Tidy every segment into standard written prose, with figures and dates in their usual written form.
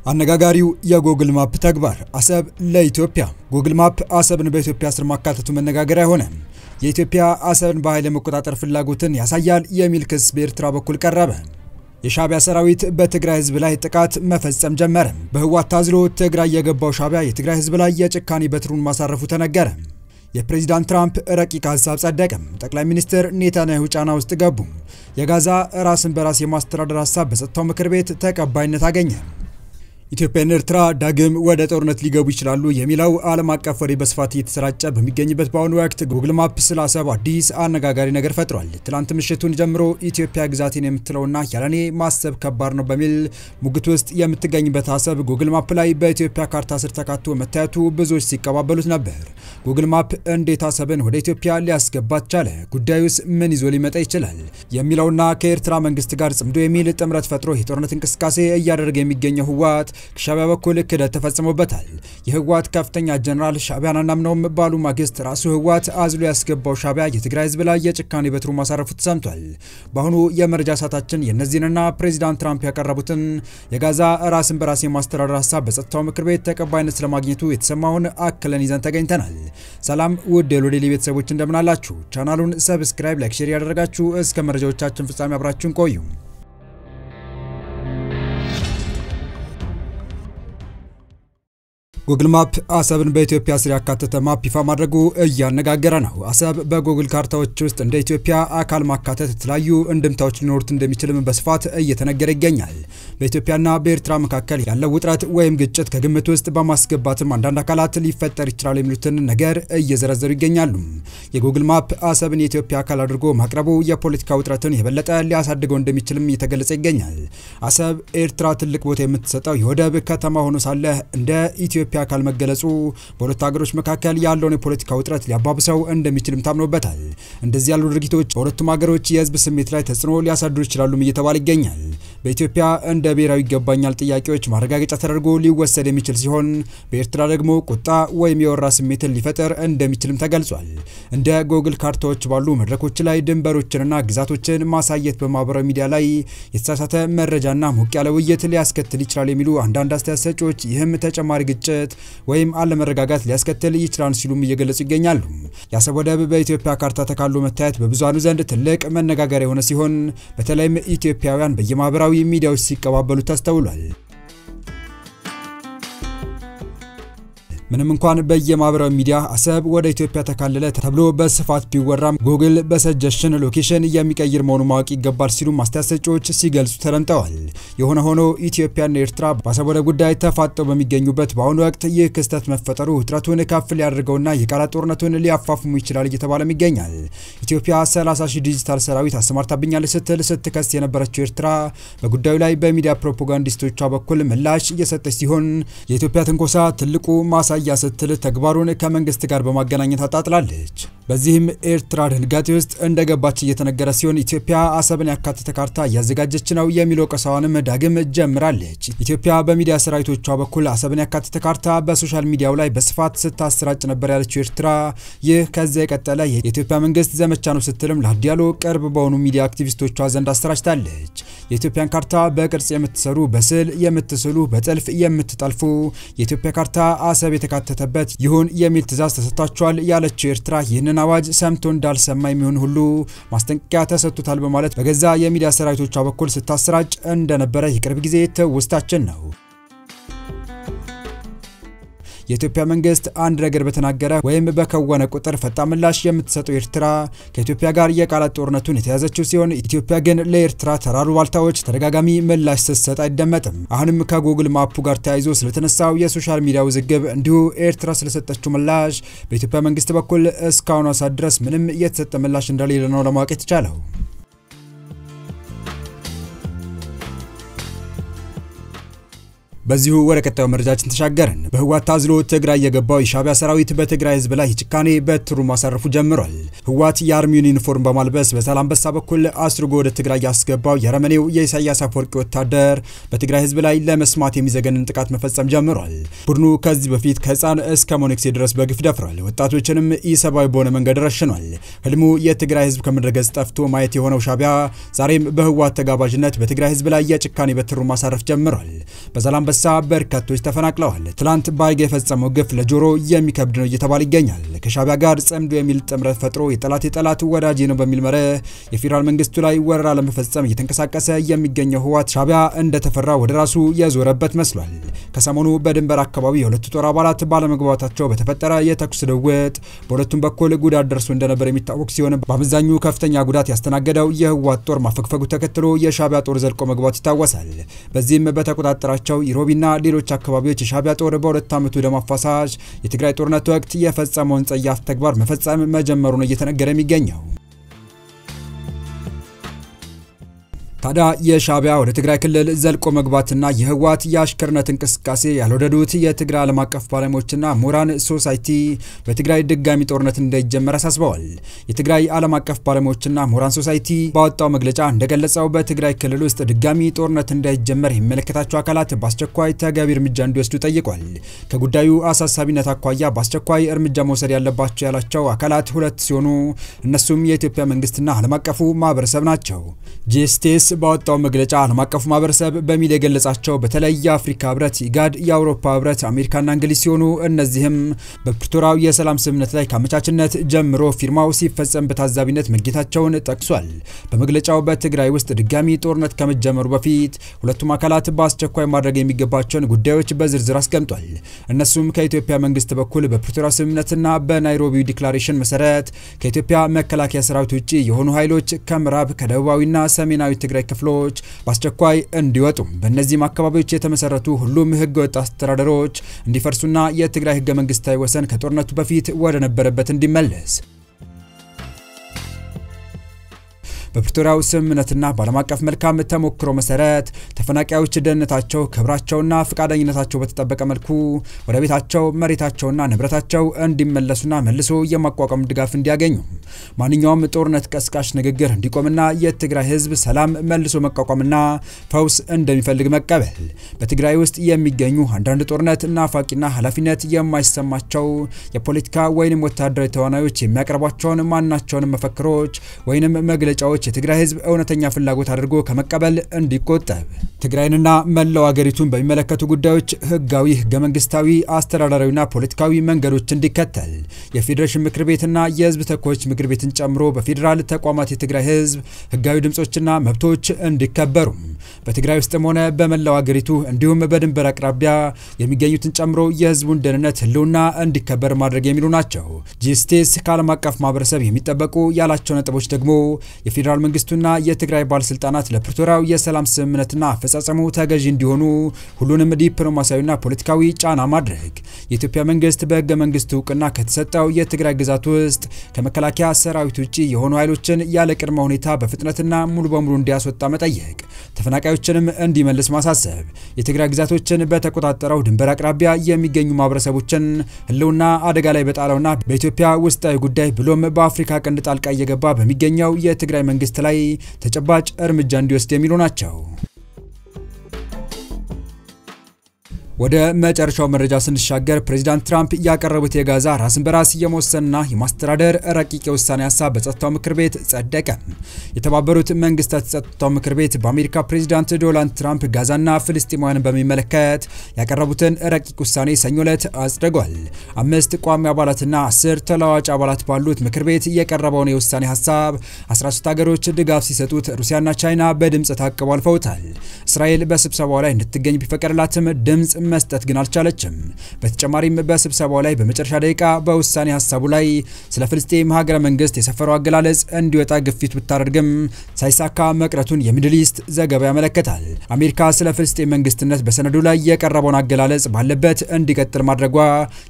አነጋጋሪው የጉግል ማፕ ተግባር አሰብ ለኢትዮጵያ ጉግል ማፕ አሰብን በኢትዮጵያ ስር ማካተቱ መነጋገሪያ ሆነ። የኢትዮጵያ አሰብን በኃይል መቆጣጠር ፍላጎትን ያሳያል የሚል ክስ በኤርትራ በኩል ቀረበ። የሻዕቢያ ሰራዊት በትግራይ ህዝብ ላይ ጥቃት መፈጸም ጀመረ። በህወሓት ታዝሎ ትግራይ የገባው ሻዕቢያ የትግራይ ህዝብ ላይ የጭካኔ በትሩን ማሳረፉ ተነገረ። የፕሬዝዳንት ትራምፕ ረቂቅ ሐሳብ ጸደቀ። ጠቅላይ ሚኒስትር ኔታንያሁ ጫና ውስጥ ገቡ። የጋዛ ራስን በራስ የማስተዳደር ሐሳብ በጸጥታው ምክር ቤት ተቀባይነት አገኘ። ኢትዮጵያና ኤርትራ ዳግም ወደ ጦርነት ሊገቡ ይችላሉ የሚለው ዓለም አቀፍ ወሬ በስፋት እየተሰራጨ በሚገኝበት በአሁኑ ወቅት ጉግል ማፕ ስለ አሰብ አዲስ አነጋጋሪ ነገር ፈጥሯል። ትላንት ምሽቱን ጀምሮ ኢትዮጵያ ግዛቴን የምትለውና ያለኔ ማሰብ ከባድ ነው በሚል ሙግት ውስጥ የምትገኝበት አሰብ ጉግል ማፕ ላይ በኢትዮጵያ ካርታ ስር ተካቶ መታየቱ ብዙዎች ሲቀባበሉት ነበር። ጉግል ማፕ እንዴት አሰብን ወደ ኢትዮጵያ ሊያስገባት ቻለ? ጉዳዩስ ምን ይዞ ሊመጣ ይችላል? የሚለውና ከኤርትራ መንግስት ጋር ጽምዶ የሚል ጥምረት ፈጥሮ የጦርነት እንቅስቃሴ እያደረገ የሚገኘው ህወሓት ከሻዕቢያ በኩል ክህደት ተፈጽሞበታል። የህወሓት ከፍተኛ ጀነራል ሻዕቢያን አናምነውም ባሉ ማግስት ራሱ ህወሓት አዝሎ ያስገባው ሻዕቢያ የትግራይ ህዝብ ላይ የጭካኔ በትሩ ማሳረፉ ተሰምቷል። በአሁኑ የመረጃ ሰዓታችን የነዚህንና ፕሬዝዳንት ትራምፕ ያቀረቡትን የጋዛ ራስን በራስ የማስተዳደር ሐሳብ በጸጥታው ምክር ቤት ተቀባይነት ስለማግኘቱ የተሰማውን አክለን ይዘን ተገኝተናል። ሰላም ውድ የሎዴሊ ቤተሰቦች እንደምን አላችሁ? ቻናሉን ሰብስክራይብ፣ ላይክ፣ ሼር ያደረጋችሁ እስከ መረጃዎቻችን ፍጻሜ አብራችሁን ቆዩ። ጉግል ማፕ አሰብን በኢትዮጵያ ስር ያካተተ ማፕ ይፋ ማድረጉ እያነጋገረ ነው። አሰብ በጉግል ካርታዎች ውስጥ እንደ ኢትዮጵያ አካል ማካተት የተለያዩ እንድምታዎች ሊኖሩት እንደሚችልም በስፋት እየተነገረ ይገኛል። በኢትዮጵያና በኤርትራ መካከል ያለው ውጥረት ወይም ግጭት ከግምት ውስጥ በማስገባትም አንዳንድ አካላት ሊፈጠር ይችላል የሚሉትን ነገር እየዘረዘሩ ይገኛሉ። የጉግል ማፕ አሰብን የኢትዮጵያ አካል አድርጎ ማቅረቡ የፖለቲካ ውጥረትን የበለጠ ሊያሳድገው እንደሚችልም እየተገለጸ ይገኛል። አሰብ ኤርትራ ትልቅ ቦታ የምትሰጠው የወደብ ከተማ ሆኖ ሳለ እንደ ኢትዮጵያ አካል መገለጹ በሁለት ሀገሮች መካከል ያለውን የፖለቲካ ውጥረት ሊያባብሰው እንደሚችልም ታምኖበታል። እንደዚህ ያሉ ድርጊቶች በሁለቱም ሀገሮች የህዝብ ስሜት ላይ ተጽዕኖ ሊያሳድሩ ይችላሉም እየተባለ ይገኛል። በኢትዮጵያ እንደ ብሔራዊ ይገባኛል ጥያቄዎች ማረጋገጫ ተደርጎ ሊወሰድ የሚችል ሲሆን በኤርትራ ደግሞ ቁጣ ወይም የወራ ስሜትን ሊፈጠር እንደሚችልም ተገልጿል። እንደ ጉግል ካርታዎች ባሉ መድረኮች ላይ ድንበሮችንና ግዛቶችን ማሳየት በማህበራዊ ሚዲያ ላይ የተሳሳተ መረጃና ሞቅ ያለ ውይይት ሊያስከትል ይችላል የሚሉ አንዳንድ አስተያየት ሰጪዎች ይህም ተጨማሪ ግጭት ወይም አለመረጋጋት ሊያስከትል ይችላል ሲሉም እየገለጹ ይገኛሉ። የአሰብ ወደብ በኢትዮጵያ ካርታ ተካሎ መታየት በብዙሃኑ ዘንድ ትልቅ መነጋገሪያ የሆነ ሲሆን በተለይም ኢትዮጵያውያን በየማህበራዊ ሚዲያዎች ሲቀባበሉ ተስተውሏል። ምንም እንኳን በየማህበራዊ ሚዲያ አሰብ ወደ ኢትዮጵያ ተካለለ ተብሎ በስፋት ቢወራም ጉግል በሰጀሽን ሎኬሽን የሚቀይር መሆኑ ማወቅ ይገባል ሲሉ አስተያየት ሰጪዎች ሲገልጹ ተደምጠዋል። የሆነ ሆኖ ኢትዮጵያና ኤርትራ በአሰብ ወደብ ጉዳይ ተፋጠው በሚገኙበት በአሁኑ ወቅት ይህ ክስተት መፈጠሩ ውጥረቱን ከፍ ሊያደርገውና የቃላት ጦርነቱን ሊያፋፍሙ ይችላል እየተባለም ይገኛል። ኢትዮጵያ 30,000 ዲጂታል ሰራዊት አሰማርታብኛለች ስትል ስትከስ የነበረችው ኤርትራ በጉዳዩ ላይ በሚዲያ ፕሮፓጋንዲስቶቿ በኩል ምላሽ እየሰጠች ሲሆን የኢትዮጵያ ትንኮሳ ትልቁ ማሳያ ስትል ተግባሩን ከመንግስት ጋር በማገናኘት አጣጥላለች። በዚህም ኤርትራ ድንጋጤ ውስጥ እንደገባች እየተነገረ ሲሆን ኢትዮጵያ አሰብን ያካተተ ካርታ እያዘጋጀች ነው የሚለው ቀሳዋንም ዳግም ጀምራለች። ኢትዮጵያ በሚዲያ ሰራዊቶቿ በኩል አሰብን ያካተተ ካርታ በሶሻል ሚዲያው ላይ በስፋት ስታሰራጭ ነበር ያለችው ኤርትራ ይህ ከዚያ የቀጠለ የኢትዮጵያ መንግስት ዘመቻ ነው ስትልም ለዲያሎ ቅርብ በሆኑ ሚዲያ አክቲቪስቶቿ ዘንድ አሰራጭታለች። የኢትዮጵያን ካርታ በቅርጽ የምትሰሩ፣ በስዕል የምትስሉ፣ በጥልፍ የምትጠልፉ የኢትዮጵያ ካርታ አሰብ የተካተተበት ይሁን የሚል ትዕዛዝ ተሰጥቷቸዋል ያለችው ኤርትራ ይህንን አዋጅ ሰምቶ እንዳልሰማ የሚሆን ሁሉ ማስጠንቀቂያ ተሰጥቷል በማለት በገዛ የሚዲያ ሰራዊቶቿ በኩል ስታሰራጭ እንደነበረ የቅርብ ጊዜ ትውስታችን ነው። የኢትዮጵያ መንግስት አንድ ነገር በተናገረ ወይም በከወነ ቁጥር ፈጣን ምላሽ የምትሰጠው ኤርትራ ከኢትዮጵያ ጋር የቃላት ጦርነቱን የተያዘችው ሲሆን ኢትዮጵያ ግን ለኤርትራ ተራሩ ባልታዎች ተደጋጋሚ ምላሽ ስትሰጥ አይደመጥም። አሁንም ከጉግል ማፑ ጋር ተያይዞ ስለተነሳው የሶሻል ሚዲያ ውዝግብ እንዲሁ ኤርትራ ስለሰጠችው ምላሽ በኢትዮጵያ መንግስት በኩል እስካሁን ሰዓት ድረስ ምንም የተሰጠ ምላሽ እንደሌለ ነው ለማወቅ የተቻለው። በዚሁ ወደ ቀጣዩ መረጃችን ተሻገርን። በህወሓት ታዝሎ ትግራይ የገባው የሻዕቢያ ሰራዊት በትግራይ ህዝብ ላይ ጭካኔ በትሩ ማሳረፉ ጀምሯል። ህወሓት የአርሚውን ዩኒፎርም በማልበስ በዛላምበሳ በኩል አስርጎ ወደ ትግራይ ያስገባው የአረመኔው የኢሳያስ አፈወርቂ ወታደር በትግራይ ህዝብ ላይ ለመስማት የሚዘገንን ጥቃት መፈጸም ጀምሯል። ቡድኑ ከዚህ በፊት ከህፃን እስከ ሞኔክሴ ድረስ በግፍ ደፍሯል። ወጣቶችንም ኢሰብአዊ በሆነ መንገድ ረሽኗል። ህልሙ የትግራይ ህዝብ ከምድረገጽ ጠፍቶ ማየት የሆነው ሻዕቢያ ዛሬም በህወሓት ተጋባዥነት በትግራይ ህዝብ ላይ የጭካኔ በትሩ ማሳረፍ ጀምሯል። በዛላምበሳ የተነሳ በርካቶች ተፈናቅለዋል። ትላንት ባይጋ የፈጸመው ግፍ ለጆሮ የሚከብድ ነው እየተባለ ይገኛል። ከሻቢያ ጋር ጸምዶ የሚል ጥምረት ፈጥሮ የጠላት ወዳጅ ነው በሚል መርህ የፌደራል መንግስቱ ላይ ወረራ ለመፈጸም እየተንቀሳቀሰ የሚገኘው ህወሓት ሻቢያ እንደተፈራ ወደ ራሱ የዞረበት መስሏል። ከሰሞኑ በድንበር አካባቢ የሁለቱ ጦር አባላት ባለመግባባታቸው በተፈጠረ የተኩስ ልውውጥ በሁለቱም በኩል ጉዳት ደርሶ እንደነበር የሚታወቅ ሲሆን በአብዛኙ ከፍተኛ ጉዳት ያስተናገደው የህወሓት ጦር ማፈግፈጉ ተከትሎ የሻቢያ ጦር ዘልቆ መግባት ይታወሳል። በዚህም በተቆጣጠራቸው ኢሮቢና ሌሎች አካባቢዎች የሻቢያ ጦር በሁለት ዓመቱ ደም አፋሳሽ የትግራይ ጦርነት ወቅት የፈጸመውን ጸያፍ ተግባር መፈጸም መጀመሩ ነው እየተነገረ የሚገኘው። ታዲያ የሻቢያ ወደ ትግራይ ክልል ዘልቆ መግባትና የህወሓት የአሽከርነት እንቅስቃሴ ያልወደዱት የትግራይ ዓለም አቀፍ ባለሙያዎችና ምሁራን ሶሳይቲ በትግራይ ድጋሚ ጦርነት እንዳይጀመር አሳስበዋል። የትግራይ ዓለም አቀፍ ባለሙያዎችና ምሁራን ሶሳይቲ ባወጣው መግለጫ እንደገለጸው በትግራይ ክልል ውስጥ ድጋሚ ጦርነት እንዳይጀመር የሚመለከታቸው አካላት በአስቸኳይ ተገቢ እርምጃ እንዲወስዱ ጠይቋል። ከጉዳዩ አሳሳቢነት አኳያ በአስቸኳይ እርምጃ መውሰድ ያለባቸው ያላቸው አካላት ሁለት ሲሆኑ እነሱም የኢትዮጵያ መንግስትና ዓለም አቀፉ ማህበረሰብ ናቸው። ጂኤስቲኤስ ባወጣው መግለጫ ዓለም አቀፉ ማህበረሰብ በሚል የገለጻቸው በተለይ የአፍሪካ ህብረት፣ ኢጋድ፣ የአውሮፓ ህብረት፣ አሜሪካና እንግሊዝ ሲሆኑ እነዚህም በፕሪቶሪያው የሰላም ስምምነት ላይ ከአመቻችነት ጀምሮ ፊርማው ሲፈጸም በታዛቢነት መገኘታቸውን ጠቅሷል። በመግለጫው በትግራይ ውስጥ ድጋሚ ጦርነት ከመጀመሩ በፊት ሁለቱም አካላት በአስቸኳይ ማድረግ የሚገባቸውን ጉዳዮች በዝርዝር አስቀምጧል። እነሱም ከኢትዮጵያ መንግስት በኩል በፕሪቶሪያው ስምምነትና በናይሮቢ ዲክላሬሽን መሰረት ከኢትዮጵያ መከላከያ ሰራዊት ውጪ የሆኑ ኃይሎች ከምዕራብ ከደቡባዊና ሰሜናዊ ትግራይ ክፍሎች በአስቸኳይ እንዲወጡ በእነዚህም አካባቢዎች የተመሰረቱ ሁሉም ህገወጥ አስተዳደሮች እንዲፈርሱና የትግራይ ህገ መንግስታዊ ወሰን ከጦርነቱ በፊት ወደ ነበረበት እንዲመለስ በፕሪቶሪያው ስምምነትና በዓለም አቀፍ መልካም ተሞክሮ መሰረት ተፈናቃዮች ደህንነታቸው፣ ክብራቸውና ፈቃደኝነታቸው በተጠበቀ መልኩ ወደ ቤታቸው፣ መሬታቸውና ንብረታቸው እንዲመለሱና መልሶ የማቋቋም ድጋፍ እንዲያገኙ ማንኛውም ጦርነት ቀስቃሽ ንግግር እንዲቆምና የትግራይ ህዝብ ሰላም መልሶ መቋቋምና ፈውስ እንደሚፈልግ መቀበል በትግራይ ውስጥ የሚገኙ አንዳንድ ጦርነት ናፋቂና ኃላፊነት የማይሰማቸው የፖለቲካ ወይንም ወታደራዊ ተዋናዮች የሚያቀርቧቸውን ማናቸውን መፈክሮች ወይንም መግለጫዎች የትግራይ ህዝብ እውነተኛ ፍላጎት አድርጎ ከመቀበል እንዲቆጠብ ትግራይንና መላው አገሪቱን በሚመለከቱ ጉዳዮች ህጋዊ፣ ህገ መንግስታዊ፣ አስተዳደራዊና ፖለቲካዊ መንገዶች እንዲከተል የፌዴሬሽን ምክር ቤትና የህዝብ ተወካዮች ምክር ቤትን ጨምሮ በፌዴራል ተቋማት የትግራይ ህዝብ ህጋዊ ድምጾችና መብቶች እንዲከበሩ በትግራይ ውስጥም ሆነ በመላው አገሪቱ እንዲሁም በድንበር አቅራቢያ የሚገኙትን ጨምሮ የህዝቡን ደህንነት ህልውና እንዲከበር ማድረግ የሚሉ ናቸው። ጂኤስቲኤስ ከዓለም አቀፍ ማህበረሰብ የሚጠበቁ ያላቸው ነጥቦች ደግሞ የፌዴራል መንግስቱና የትግራይ ባለስልጣናት ለፕሪቶሪያው የሰላም ስምምነትና አፈጻጸሙ ተገዢ እንዲሆኑ ሁሉንም ዲፕሎማሲያዊና ፖለቲካዊ ጫና ማድረግ፣ የኢትዮጵያ መንግስት በህገ መንግስቱ እውቅና ከተሰጠው የትግራይ ግዛት ውስጥ ከመከላከያ ሰራዊት ውጪ የሆኑ ኃይሎችን ያለ ቅድመ ሁኔታ በፍጥነትና ሙሉ በሙሉ እንዲያስወጣ መጠየቅ፣ ተፈናቃዮችንም እንዲመልስ ማሳሰብ፣ የትግራይ ግዛቶችን በተቆጣጠረው ድንበር አቅራቢያ የሚገኙ ማህበረሰቦችን ህልውና አደጋ ላይ በጣለውና በኢትዮጵያ ውስጣዊ ጉዳይ ብሎም በአፍሪካ ቀንድ ጣልቃ እየገባ በሚገኘው የትግራይ መንግስት ላይ ተጨባጭ እርምጃ እንዲወስድ የሚሉ ናቸው። ወደ መጨረሻው መረጃ ስንሻገር ፕሬዚዳንት ትራምፕ ያቀረቡት የጋዛ ራስን በራስ የመወሰንና የማስተዳደር ረቂቅ የውሳኔ ሐሳብ በጸጥታው ምክር ቤት ጸደቀ። የተባበሩት መንግስታት ጸጥታው ምክር ቤት በአሜሪካ ፕሬዚዳንት ዶናልድ ትራምፕ ጋዛና ፍልስጤማውያንን በሚመለከት ያቀረቡትን ረቂቅ ውሳኔ ሰኞ ዕለት አጽድቋል። 5 ቋሚ አባላትና 10 ተለዋዋጭ አባላት ባሉት ምክር ቤት የቀረበውን የውሳኔ ሐሳብ 13 ሀገሮች ድጋፍ ሲሰጡት ሩሲያና ቻይና በድምጽ ታቅበው አልፈውታል። እስራኤል በስብሰባው ላይ እንድትገኝ ቢፈቀድላትም ድምጽ መስጠት ግን አልቻለችም። በተጨማሪም በስብሰባው ላይ በመጨረሻ ደቂቃ በውሳኔ ሐሳቡ ላይ ስለ ፍልስጤም ሀገረ መንግስት የሰፈረው አገላለጽ እንዲወጣ ግፊት ብታደርግም ሳይሳካ መቅረቱን የሚድል ኢስት ዘገባ ያመለክታል። አሜሪካ ስለ ፍልስጤም መንግስትነት በሰነዱ ላይ የቀረበውን አገላለጽ ባለበት እንዲቀጥል ማድረጓ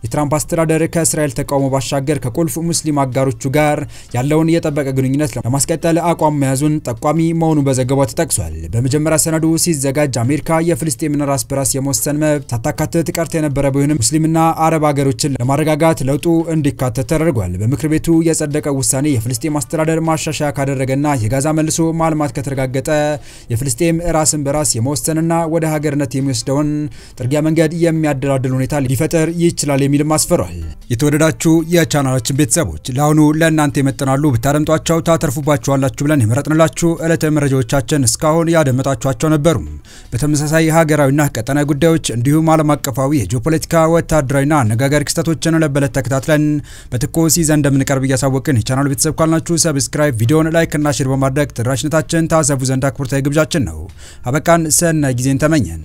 የትራምፕ አስተዳደር ከእስራኤል ተቃውሞ ባሻገር ከቁልፍ ሙስሊም አጋሮቹ ጋር ያለውን የጠበቀ ግንኙነት ለማስቀጠል አቋም መያዙን ጠቋሚ መሆኑ በዘገባው ተጠቅሷል። በመጀመሪያ ሰነዱ ሲዘጋጅ አሜሪካ የፍልስጤምን ራስ በራስ የመወሰን መብት ሳታካትት ቀርታ የነበረ ቢሆንም ሙስሊምና አረብ ሀገሮችን ለማረጋጋት ለውጡ እንዲካተት ተደርጓል። በምክር ቤቱ የጸደቀው ውሳኔ የፍልስጤም አስተዳደር ማሻሻያ ካደረገና የጋዛ መልሶ ማልማት ከተረጋገጠ የፍልስጤም ራስን በራስ የመወሰንና ወደ ሀገርነት የሚወስደውን ጥርጊያ መንገድ የሚያደላድል ሁኔታ ሊፈጠር ይችላል የሚልም አስፈሯል። የተወደዳችሁ የቻናላችን ቤተሰቦች ለአሁኑ ለእናንተ የመጠናሉ ብታደምጧቸው ታተርፉባችኋላችሁ ብለን የመረጥንላችሁ ዕለታዊ መረጃዎቻችን እስካሁን ያደመጣችኋቸው ነበሩ። በተመሳሳይ ሀገራዊና ቀጠናዊ ጉዳዮች እንዲሁም ዓለም አቀፋዊ የጂኦፖለቲካ ወታደራዊና አነጋጋሪ ክስተቶችን ለበለት ተከታትለን በትኩስ ይዘን እንደምንቀርብ እያሳወቅን የቻናሉ ቤተሰብ ካልናችሁ ሰብስክራይብ፣ ቪዲዮን ላይክ እና ሼር በማድረግ ተደራሽነታችን ታሰፉ ዘንድ አክብሮታዊ ግብዣችን ነው። አበቃን። ሰናይ ጊዜን ተመኘን።